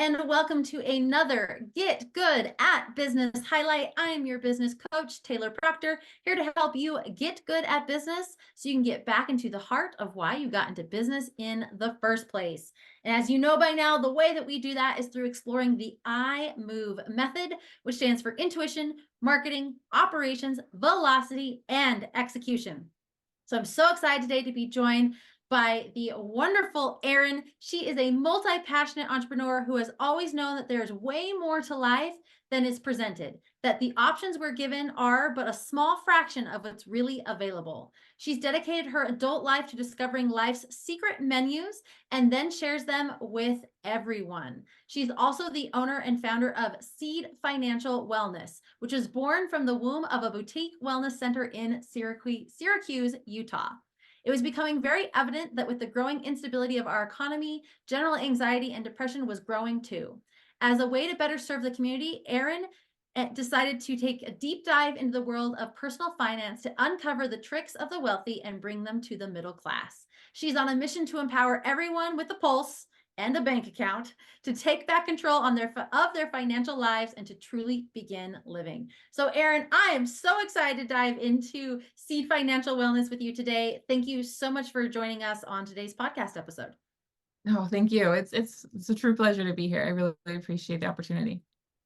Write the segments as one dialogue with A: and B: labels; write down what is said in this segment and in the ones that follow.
A: and welcome to another Get Good at Business highlight. I am your business coach, Taylor Proctor, here to help you get good at business so you can get back into the heart of why you got into business in the first place. And as you know by now, the way that we do that is through exploring the I Move method, which stands for intuition, marketing, operations, velocity, and execution. So I'm so excited today to be joined by the wonderful Erin. She is a multi-passionate entrepreneur who has always known that there's way more to life than is presented, that the options we're given are but a small fraction of what's really available. She's dedicated her adult life to discovering life's secret menus and then shares them with everyone. She's also the owner and founder of Seed Financial Wellness, which is born from the womb of a boutique wellness center in Syracuse, Utah. It was becoming very evident that with the growing instability of our economy, general anxiety and depression was growing too. As a way to better serve the community, Erin decided to take a deep dive into the world of personal finance to uncover the tricks of the wealthy and bring them to the middle class. She's on a mission to empower everyone with a pulse and a bank account to take back control of their financial lives and to truly begin living. So Erin, I am so excited to dive into Seed Financial Wellness with you today. Thank you so much for joining us on today's podcast episode.
B: Oh, thank you. It's a true pleasure to be here. I really appreciate the opportunity.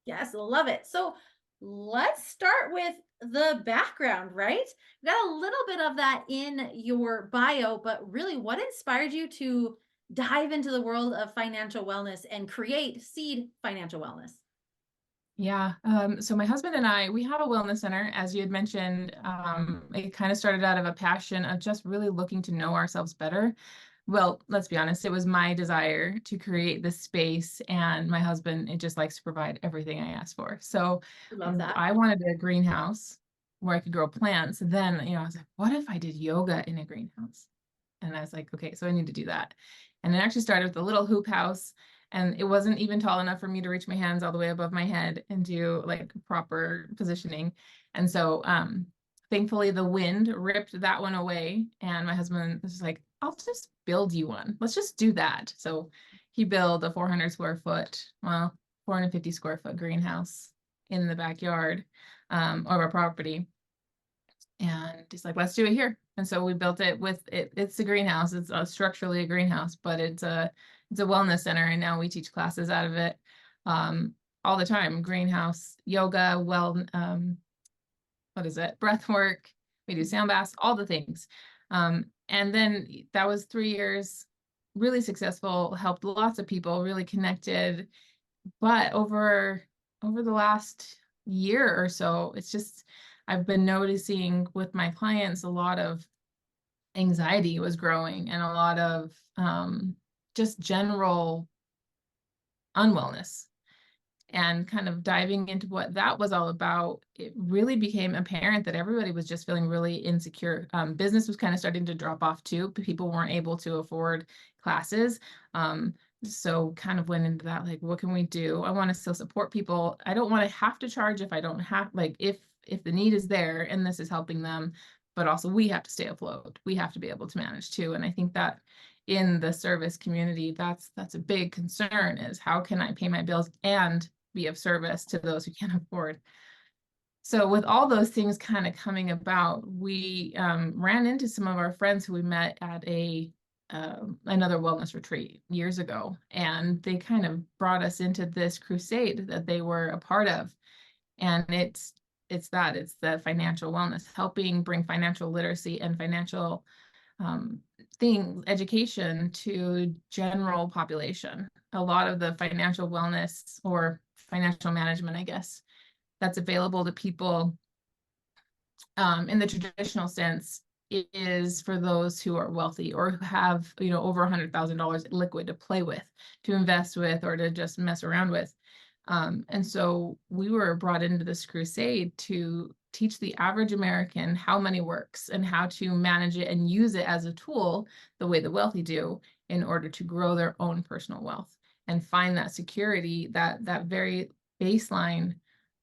A: Yes, love it. So let's start with the background, right? We got a little bit of that in your bio, but really what inspired you to dive into the world of financial wellness and create Seed Financial Wellness?
B: Yeah. So my husband and I, we have a wellness center, as you had mentioned. It kind of started out of a passion of just really looking to know ourselves better. Well, let's be honest, it was my desire to create this space, and my husband, it just likes to provide everything I ask for. So
A: Love that.
B: I wanted a greenhouse where I could grow plants. Then, I was like, what if I did yoga in a greenhouse? And I was like, okay, so I need to do that. And it actually started with a little hoop house, and it wasn't even tall enough for me to reach my hands all the way above my head and do like proper positioning. And so thankfully the wind ripped that one away, and my husband was like, I'll just build you one. Let's just do that. So he built a 400 square foot, well, 450 square foot greenhouse in the backyard of our property. And he's like, let's do it here. And so we built it with it. It's a greenhouse. It's structurally a greenhouse, but it's a wellness center. And now we teach classes out of it all the time. Greenhouse, yoga, breath work. We do sound baths, all the things. And then that was 3 years, really successful, helped lots of people, really connected. But over the last year or so, it's just, I've been noticing with my clients, a lot of anxiety was growing and a lot of just general unwellness. And kind of diving into what that was all about, it really became apparent that everybody was just feeling really insecure. Business was kind of starting to drop off too. People weren't able to afford classes. So kind of went into that, like, what can we do? I want to still support people. I don't want to have to charge if I don't have, like, if the need is there and this is helping them, but also we have to stay afloat. We have to be able to manage too. And I think that in the service community, that's a big concern, is how can I pay my bills and be of service to those who can't afford. So with all those things kind of coming about, we ran into some of our friends who we met at another wellness retreat years ago, and they kind of brought us into this crusade that they were a part of. And it's the financial wellness, helping bring financial literacy and financial education to general population. A lot of the financial wellness or financial management, I guess, that's available to people in the traditional sense is for those who are wealthy or who have, over $100,000 liquid to play with, to invest with, or to just mess around with. And so we were brought into this crusade to teach the average American how money works and how to manage it and use it as a tool the way the wealthy do, in order to grow their own personal wealth and find that security, that very baseline,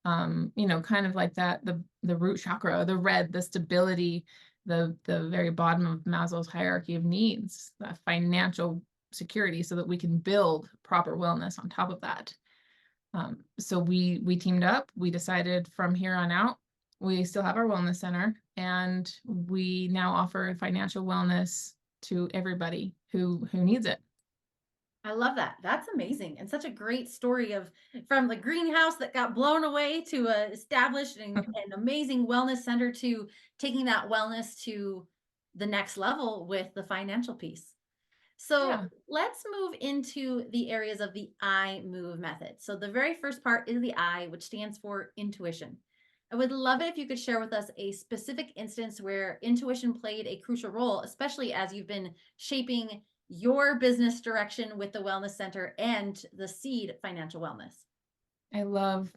B: kind of like that, the root chakra, the stability, the very bottom of Maslow's hierarchy of needs, that financial security so that we can build proper wellness on top of that. So we teamed up. We decided from here on out, we still have our wellness center, and we now offer financial wellness to everybody who needs it.
A: I love that. That's amazing. And such a great story of from the greenhouse that got blown away to a established and an amazing wellness center to taking that wellness to the next level with the financial piece. So
B: Yeah.
A: let's move into the areas of the I move method. So the very first part is the I, which stands for intuition. I would love it if you could share with us a specific instance where intuition played a crucial role, especially as you've been shaping your business direction with the Wellness Center and the Seed Financial Wellness.
B: I love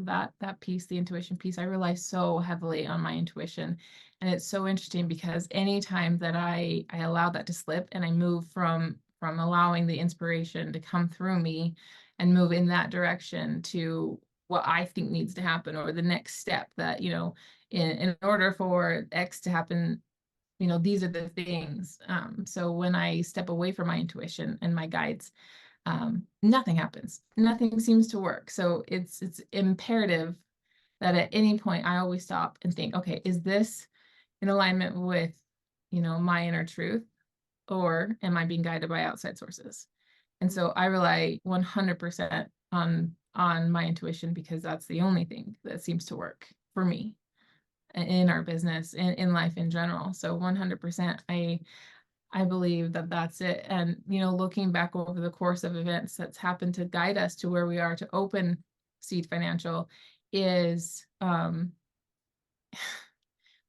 B: that piece, the intuition piece. I rely so heavily on my intuition. And it's so interesting because anytime that I allow that to slip and I move from allowing the inspiration to come through me and move in that direction to what I think needs to happen, or the next step that, in order for X to happen, these are the things. So when I step away from my intuition and my guides, nothing happens. Nothing seems to work. So it's imperative that at any point I always stop and think, okay, is this in alignment with, my inner truth, or am I being guided by outside sources? And so I rely 100% on my intuition, because that's the only thing that seems to work for me in our business, in life in general. So 100%, I believe that that's it. And, looking back over the course of events that's happened to guide us to where we are to open Seed Financial is,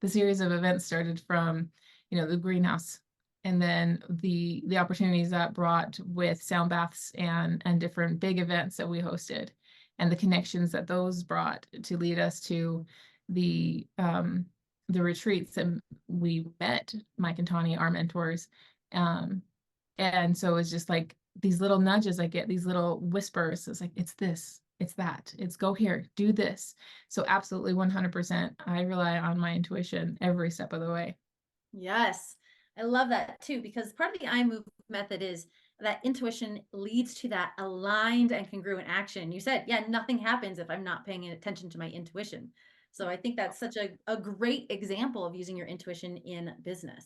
B: the series of events started from, the greenhouse, and then the opportunities that brought with sound baths and different big events that we hosted, and the connections that those brought to lead us to the retreats that we met Mike and Tawny, our mentors. And so it's just like these little nudges I get, these little whispers. It's like, it's this, it's that, it's go here, do this. So absolutely 100%, I rely on my intuition every step of the way.
A: Yes, I love that too, because part of the I move method is that intuition leads to that aligned and congruent action. You said, yeah, nothing happens if I'm not paying attention to my intuition. So I think that's such a great example of using your intuition in business.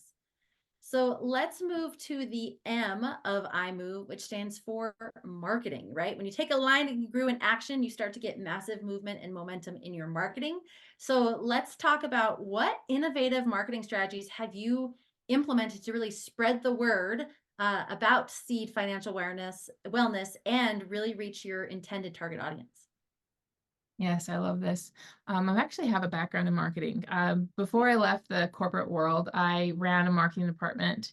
A: So let's move to the M of I move, which stands for marketing, right? When you take a line and congruent action, you start to get massive movement and momentum in your marketing. So let's talk about what innovative marketing strategies have you implemented to really spread the word about Seed Financial Wellness, and really reach your intended target audience.
B: Yes, I love this. I actually have a background in marketing. Before I left the corporate world, I ran a marketing department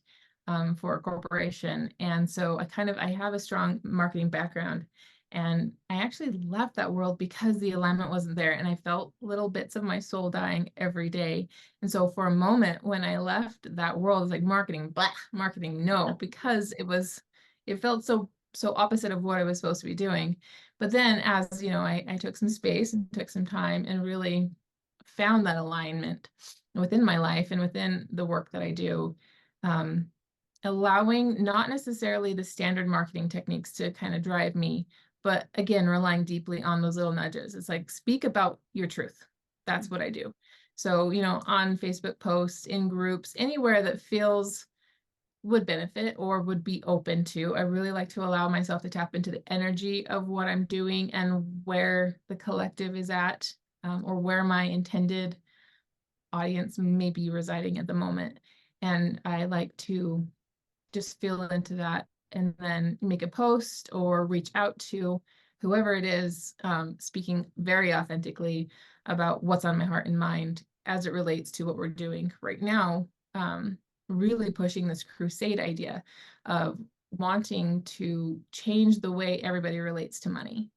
B: for a corporation. And so I have a strong marketing background. And I actually left that world because the alignment wasn't there. And I felt little bits of my soul dying every day. And so for a moment when I left that world, it was like marketing, blah, marketing, no, because it felt so opposite of what I was supposed to be doing. But then as I took some space and took some time and really found that alignment within my life and within the work that I do, allowing not necessarily the standard marketing techniques to kind of drive me, but again, relying deeply on those little nudges. It's like, speak about your truth. That's what I do. So, on Facebook posts, in groups, anywhere that feels would benefit or would be open to. I really like to allow myself to tap into the energy of what I'm doing and where the collective is at, or where my intended audience may be residing at the moment. And I like to just feel into that and then make a post or reach out to whoever it is, speaking very authentically about what's on my heart and mind as it relates to what we're doing right now. Really pushing this crusade idea of wanting to change the way everybody relates to money.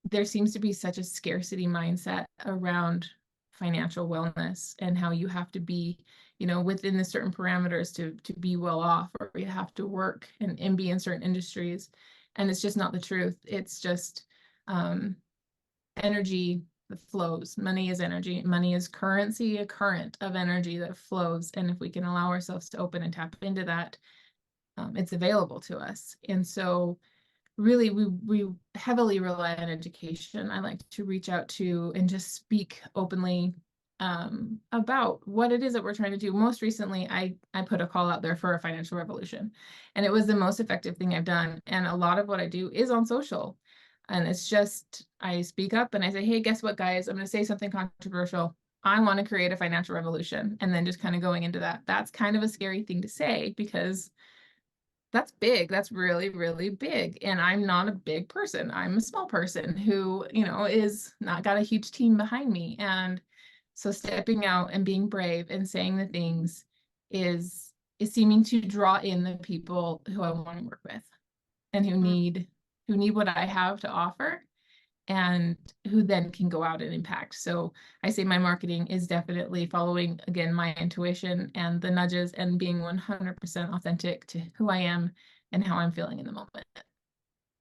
B: There seems to be such a scarcity mindset around financial wellness and how you have to be, within the certain parameters to be well off, or you have to work and be in certain industries. And it's just not the truth. It's just energy that flows. Money is energy. Money is currency, a current of energy that flows. And if we can allow ourselves to open and tap into that, it's available to us. And so really we heavily rely on education. I like to reach out to and just speak openly about what it is that we're trying to do. Most recently, I put a call out there for a financial revolution, and it was the most effective thing I've done. And a lot of what I do is on social. And it's just, I speak up and I say, hey, guess what, guys? I'm going to say something controversial. I want to create a financial revolution. And then just kind of going into that. That's kind of a scary thing to say because that's big. That's really, really big. And I'm not a big person. I'm a small person who, is not got a huge team behind me. And so stepping out and being brave and saying the things is seeming to draw in the people who I want to work with and who need what I have to offer, and who then can go out and impact. So I say my marketing is definitely following, again, my intuition and the nudges and being 100% authentic to who I am and how I'm feeling in the moment.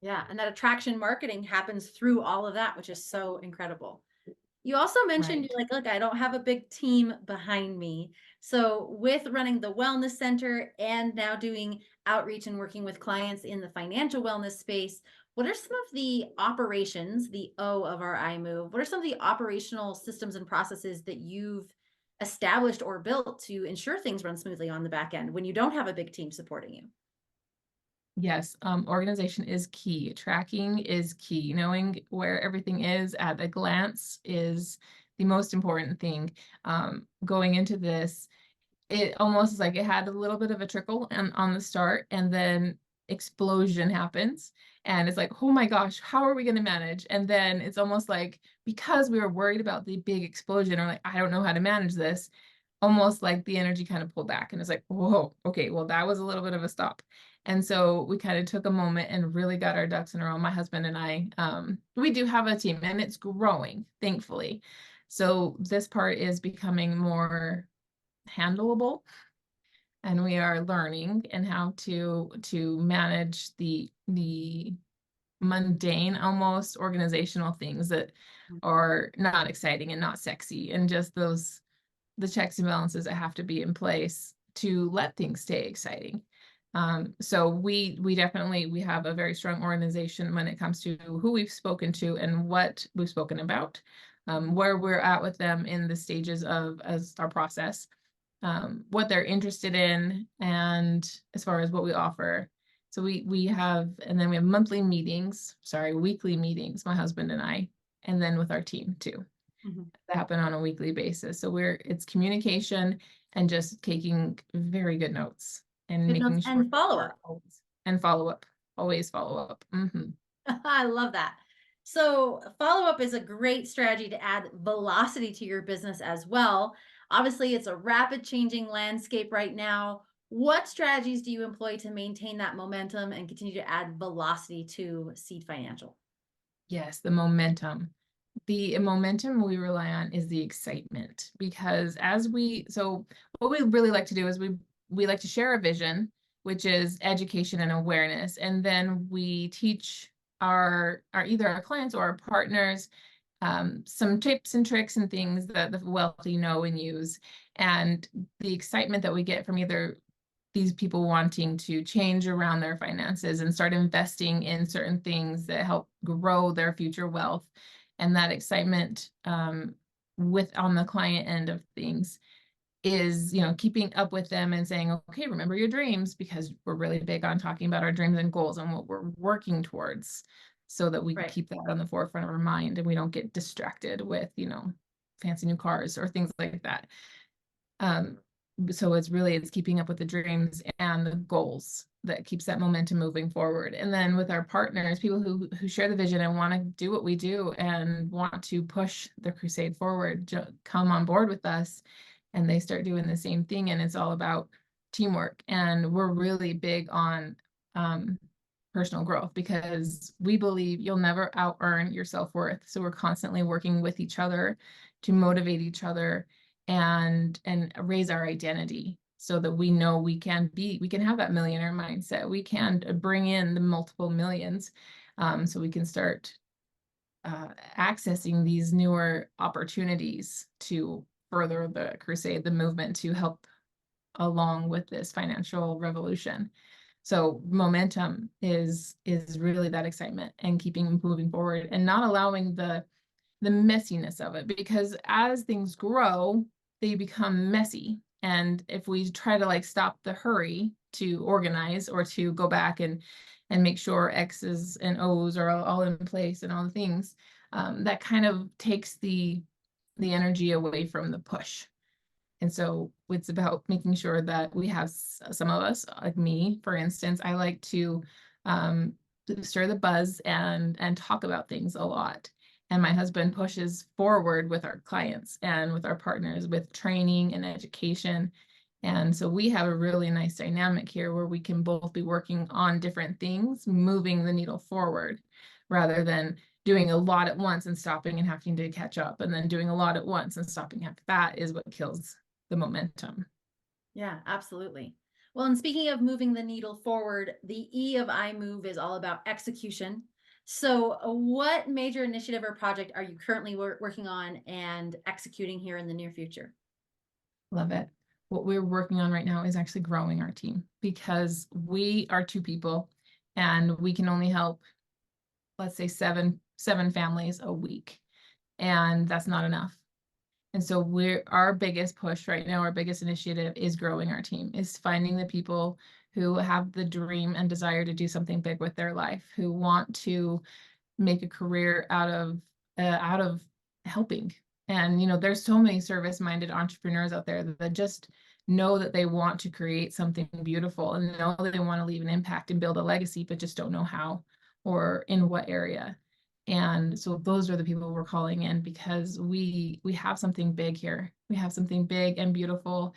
A: Yeah. And that attraction marketing happens through all of that, which is so incredible. You also mentioned
B: Right.
A: you're like, look, I don't have a big team behind me. So with running the wellness center and now doing outreach and working with clients in the financial wellness space, what are some of the operations, the O of our iMove? What are some of the operational systems and processes that you've established or built to ensure things run smoothly on the back end when you don't have a big team supporting you?
B: Yes, organization is key. Tracking is key. Knowing where everything is at a glance is the most important thing. Going into this, it almost is like it had a little bit of a trickle on the start, and then explosion happens. And it's like, oh my gosh, how are we going to manage? And then it's almost like because we were worried about the big explosion, or like, I don't know how to manage this, almost like the energy kind of pulled back. And it's like, whoa, okay, well, that was a little bit of a stop. And so we kind of took a moment and really got our ducks in a row. My husband and I, we do have a team and it's growing, thankfully. So this part is becoming more handleable, and we are learning and how to manage the mundane, almost organizational things that are not exciting and not sexy, and just the checks and balances that have to be in place to let things stay exciting. So we definitely, we have a very strong organization when it comes to who we've spoken to and what we've spoken about, where we're at with them in the stages of as our process, what they're interested in, and as far as what we offer. So we have, and then we have weekly meetings, my husband and I, and then with our team too, that happen on a weekly basis. So it's communication and just taking very good notes and
A: Good notes
B: making sure
A: and follow up.
B: always follow up.
A: I love that. So, follow up is a great strategy to add velocity to your business as well. Obviously, it's a rapid changing landscape right now. What strategies do you employ to maintain that momentum and continue to add velocity to Seed Financial?
B: Yes, the momentum. The momentum we rely on is the excitement, because so what we really like to do is we like to share a vision, which is education and awareness, and then we teach our either our clients or our partners some tips and tricks and things that the wealthy know and use. And the excitement that we get from either these people wanting to change around their finances and start investing in certain things that help grow their future wealth, and that excitement with on the client end of things is, keeping up with them and saying, okay, remember your dreams, because we're really big on talking about our dreams and goals and what we're working towards, so that we
A: Right.
B: keep that on the forefront of our mind and we don't get distracted with, fancy new cars or things like that. So it's keeping up with the dreams and the goals that keeps that momentum moving forward. And then with our partners, people who share the vision and want to do what we do and want to push the crusade forward, come on board with us, and they start doing the same thing. And it's all about teamwork. And we're really big on personal growth, because we believe you'll never out earn your self-worth. So we're constantly working with each other to motivate each other and raise our identity, so that we know we can have that millionaire mindset. We can bring in the multiple millions, so we can start accessing these newer opportunities to further the crusade, the movement to help along with this financial revolution. So momentum is really that excitement and keeping moving forward and not allowing the messiness of it, because as things grow, they become messy. And if we try to like stop the hurry to organize or to go back and make sure X's and O's are all in place and all the things, that kind of takes the energy away from the push. And so it's about making sure that we have some of us, like me, for instance, I like to um, stir the buzz and talk about things a lot. And my husband pushes forward with our clients and with our partners with training and education. And so we have a really nice dynamic here where we can both be working on different things, moving the needle forward, rather than doing a lot at once and stopping and having to catch up, and then doing a lot at once and stopping. That is what kills the momentum.
A: Yeah, absolutely. Well, and speaking of moving the needle forward, the E of I move is all about execution. So, what major initiative or project are you currently working on and executing here in the near future?
B: Love it. What we're working on right now is actually growing our team, because we are two people and we can only help, let's say seven families a week. And that's not enough. And so our biggest push right now, our biggest initiative is growing our team, is finding the people who have the dream and desire to do something big with their life, who want to make a career out of helping. And there's so many service-minded entrepreneurs out there that just know that they want to create something beautiful and know that they want to leave an impact and build a legacy, but just don't know how or in what area. And so those are the people we're calling in, because we have something big here. We have something big and beautiful,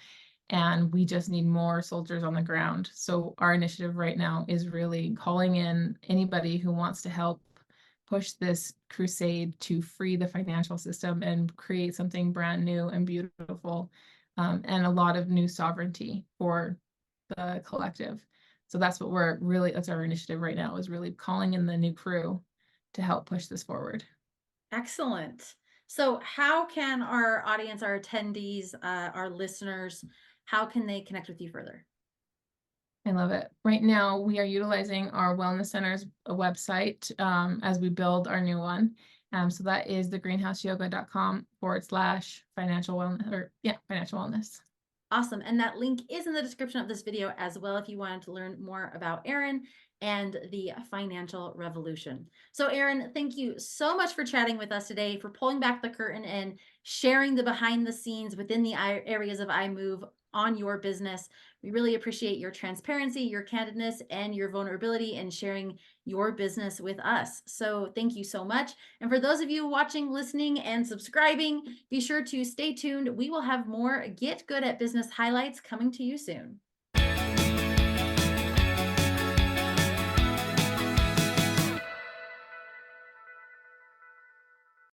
B: and we just need more soldiers on the ground. So our initiative right now is really calling in anybody who wants to help push this crusade to free the financial system and create something brand new and beautiful, and a lot of new sovereignty for the collective. So that's that's our initiative right now, is really calling in the new crew to help push this forward.
A: Excellent. So, how can our audience, our attendees, our listeners, how can they connect with you further?
B: I love it. Right now, we are utilizing our Wellness Center's website as we build our new one. So that is thegreenhouseyoga.com/financial wellness, or yeah, financial wellness.
A: Awesome. And that link is in the description of this video as well if you wanted to learn more about Erin and the financial revolution. So, Erin, thank you so much for chatting with us today, for pulling back the curtain and sharing the behind the scenes within the areas of iMove on your business. We really appreciate your transparency, your candidness, and your vulnerability in sharing your business with us. So, thank you so much. And for those of you watching, listening, and subscribing, be sure to stay tuned. We will have more Get Good at Business highlights coming to you soon.